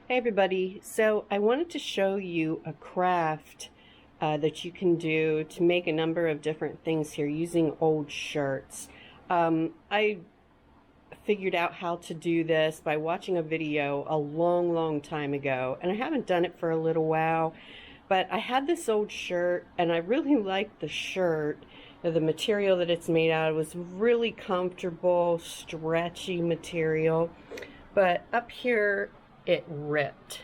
Hey everybody, so I wanted to show you a craft that you can do to make a number of different things here using old shirts. I figured out how to do this by watching a video a long time ago, and I haven't done it for a little while, but I had this old shirt and I really liked the shirt. The material that it's made out of was really comfortable, stretchy material, but up here it ripped,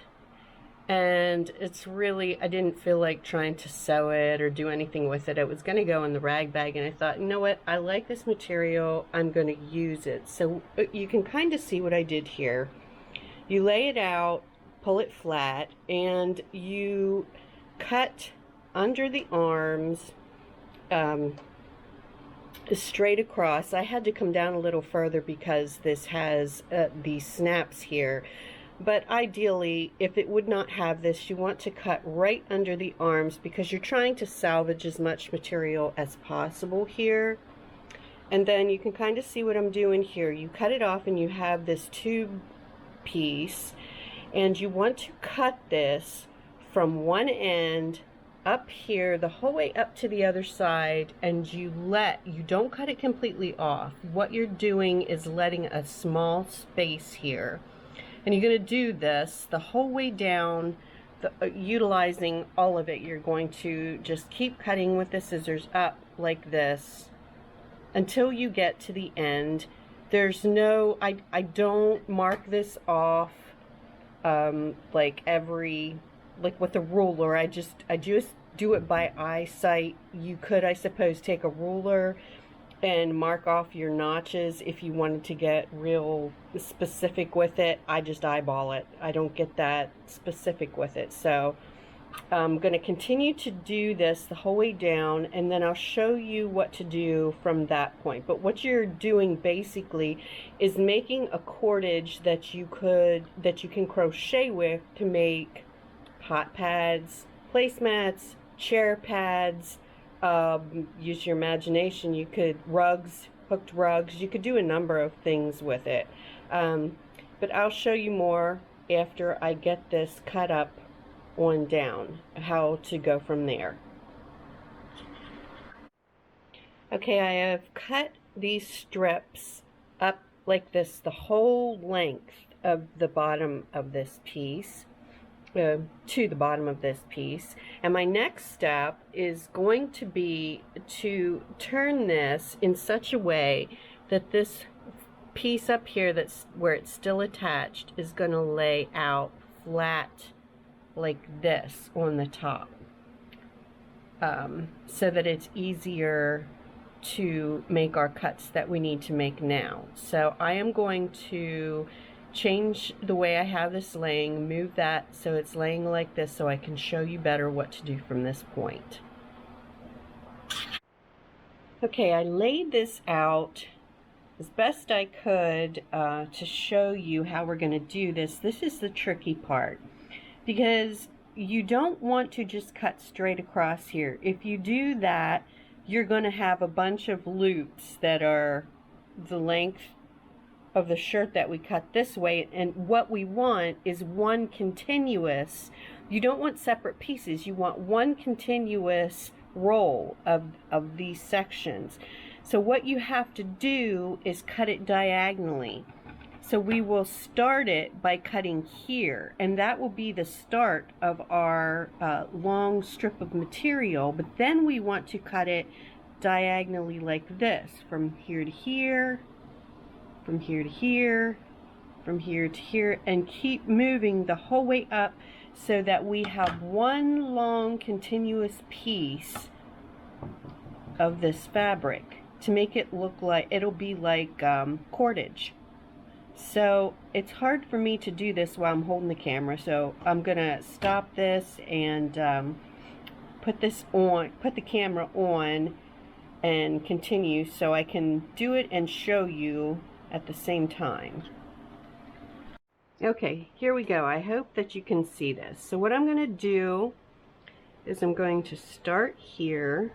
and it's really, I didn't feel like trying to sew it or do anything with it. It was going to go in the rag bag, and I thought, you know what, I like this material, I'm going to use it. So you can kind of see what I did here. You lay it out, pull it flat, and you cut under the arms straight across. I had to come down a little further because this has these snaps here. But ideally, if it would not have this, you want to cut right under the arms because you're trying to salvage as much material as possible here. And then you can kind of see what I'm doing here. You cut it off and you have this tube piece, and you want to cut this from one end up here the whole way up to the other side, and you don't cut it completely off. What you're doing is letting a small space here. And you're going to do this the whole way down, utilizing all of it. You're going to just keep cutting with the scissors up like this until you get to the end. There's no, I don't mark this off like with a ruler. I just do it by eyesight. You could, I suppose, take a ruler and mark off your notches if you wanted to get real specific with it. I just eyeball it. I don't get that specific with it. So I'm going to continue to do this the whole way down, and then I'll show you what to do from that point. But what you're doing basically is making a cordage that you can crochet with to make hot pads, placemats, chair pads. Use your imagination. You could hooked rugs. You could do a number of things with it. But I'll show you more after I get this cut up on down, how to go from there. Okay, I have cut these strips up like this, the whole length of the bottom of this piece. To the bottom of this piece, and my next step is going to be to turn this in such a way that this piece up here, that's where it's still attached, is going to lay out flat like this on the top, so that it's easier to make our cuts that we need to make now. So I am going to change the way I have this laying, move that so it's laying like this so I can show you better what to do from this point. Okay, I laid this out as best I could to show you how we're going to do this. This is the tricky part, because you don't want to just cut straight across here. If you do that, you're going to have a bunch of loops that are the length of the shirt that we cut this way, and what we want is one continuous, you don't want separate pieces, you want one continuous roll of these sections. So what you have to do is cut it diagonally. So we will start it by cutting here, and that will be the start of our long strip of material, but then we want to cut it diagonally like this, from here to here, from here to here, from here to here, and keep moving the whole way up so that we have one long continuous piece of this fabric to make it look like, it'll be like cordage. So it's hard for me to do this while I'm holding the camera, so I'm gonna stop this and put the camera on and continue so I can do it and show you at the same time. Okay, here we go. I hope that you can see this. So what I'm going to do is I'm going to start here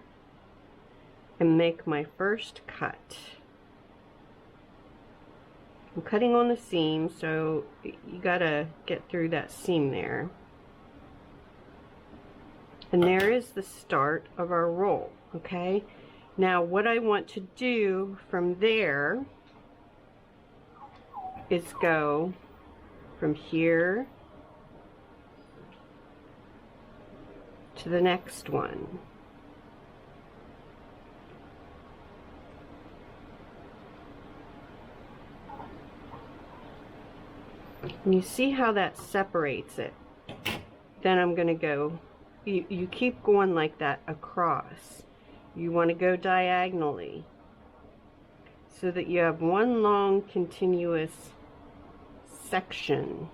and make my first cut. I'm cutting on the seam, so you gotta get through that seam there. And there is the start of our roll, okay? Now what I want to do from there is go from here to the next one. And you see how that separates it. Then I'm going to go, you keep going like that across. You want to go diagonally so that you have one long continuous section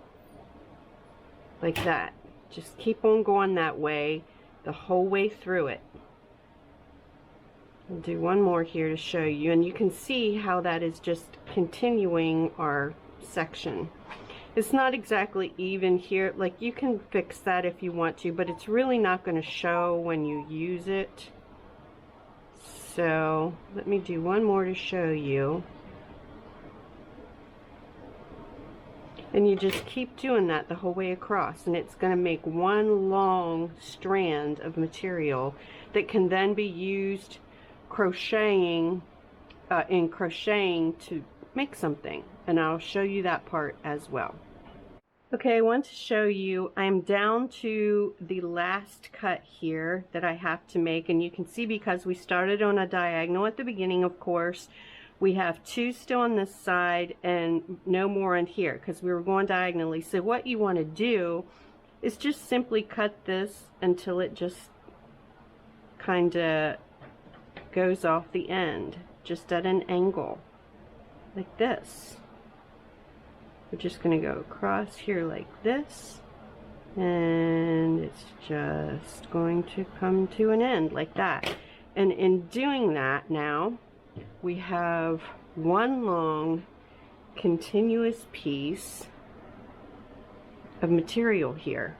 like that. Just keep on going that way the whole way through it. I'll do one more here to show you, and you can see how that is just continuing our section. It's not exactly even here, like you can fix that if you want to, but it's really not going to show when you use it. So let me do one more to show you. And you just keep doing that the whole way across, and it's going to make one long strand of material that can then be used crocheting in crocheting to make something, and I'll show you that part as well. Okay, I want to show you, I'm down to the last cut here that I have to make, and you can see because we started on a diagonal at the beginning, of course, we have two still on this side and no more on here because we were going diagonally. So what you want to do is just simply cut this until it just kind of goes off the end, just at an angle like this. We're just going to go across here like this, and it's just going to come to an end like that. And in doing that, now we have one long continuous piece of material here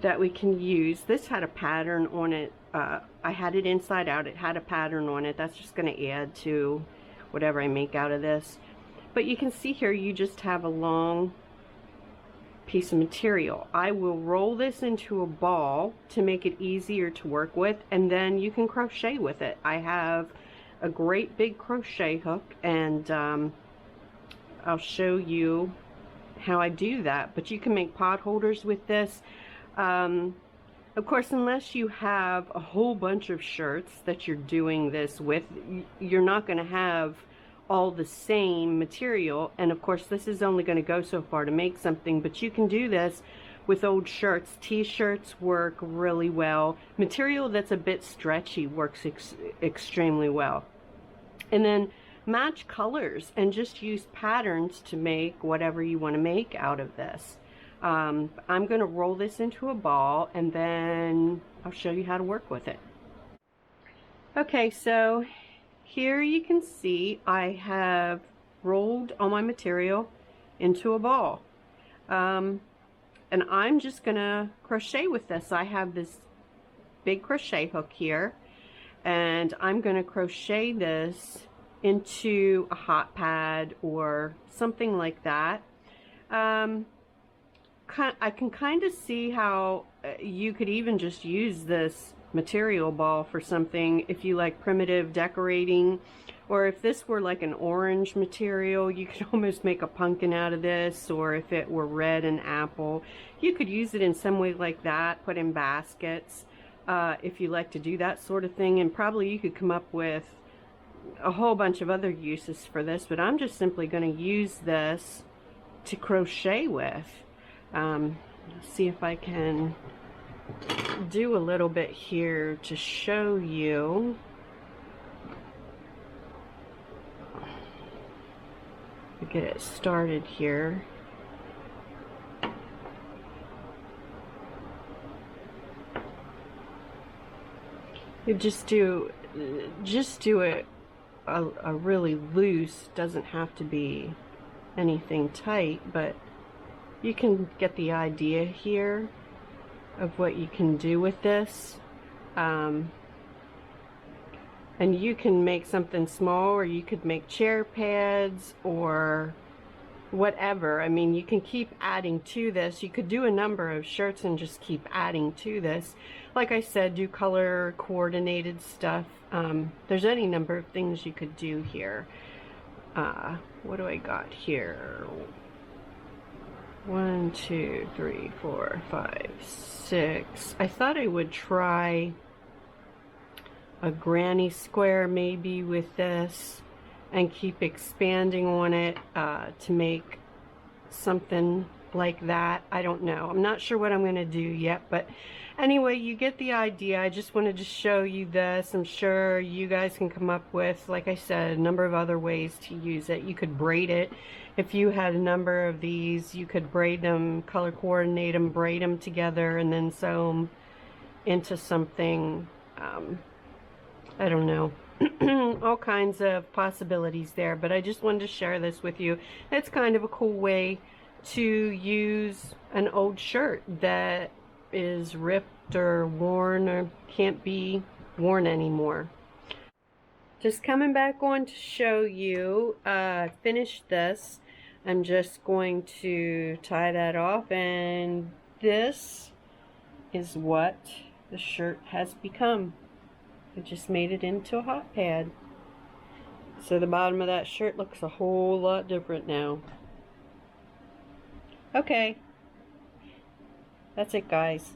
that we can use. This had a pattern on it. I had it inside out. It had a pattern on it. That's just going to add to whatever I make out of this. But you can see here you just have a long piece of material. I will roll this into a ball to make it easier to work with, and then you can crochet with it. I have a great big crochet hook, and I'll show you how I do that. But you can make pot holders with this. Of course, unless you have a whole bunch of shirts that you're doing this with, you're not going to have all the same material, and of course this is only going to go so far to make something, but you can do this with old shirts. T-shirts work really well. Material that's a bit stretchy works extremely well. And then match colors and just use patterns to make whatever you want to make out of this. I'm going to roll this into a ball, and then I'll show you how to work with it. Okay, so here you can see I have rolled all my material into a ball. And I'm just going to crochet with this. I have this big crochet hook here, and I'm going to crochet this into a hot pad or something like that. I can kind of see how you could even just use this material ball for something if you like primitive decorating, or if this were like an orange material, you could almost make a pumpkin out of this, or if it were red, an apple, you could use it in some way like that, put in baskets, if you like to do that sort of thing. And probably you could come up with a whole bunch of other uses for this, but I'm just simply going to use this to crochet with. See if I can do a little bit here to show you. To get it started here. You just do it a really loose, doesn't have to be anything tight, but you can get the idea here of what you can do with this. And you can make something small, or you could make chair pads, or whatever. I mean, you can keep adding to this. You could do a number of shirts and just keep adding to this. Like I said, do color coordinated stuff. There's any number of things you could do here. What do I got here? 1, 2, 3, 4, 5, 6. I thought I would try a granny square maybe with this and keep expanding on it to make something like that. I don't know. I'm not sure what I'm going to do yet, but anyway, you get the idea. I just wanted to show you this. I'm sure you guys can come up with, like I said, a number of other ways to use it. You could braid it. If you had a number of these, you could braid them, color coordinate them, braid them together, and then sew them into something. I don't know. All kinds of possibilities there, but I just wanted to share this with you. It's kind of a cool way to use an old shirt that is ripped or worn or can't be worn anymore. Just coming back on to show you, finished this. I'm just going to tie that off, and this is what the shirt has become. I just made it into a hot pad. So the bottom of that shirt looks a whole lot different now. Okay. That's it, guys.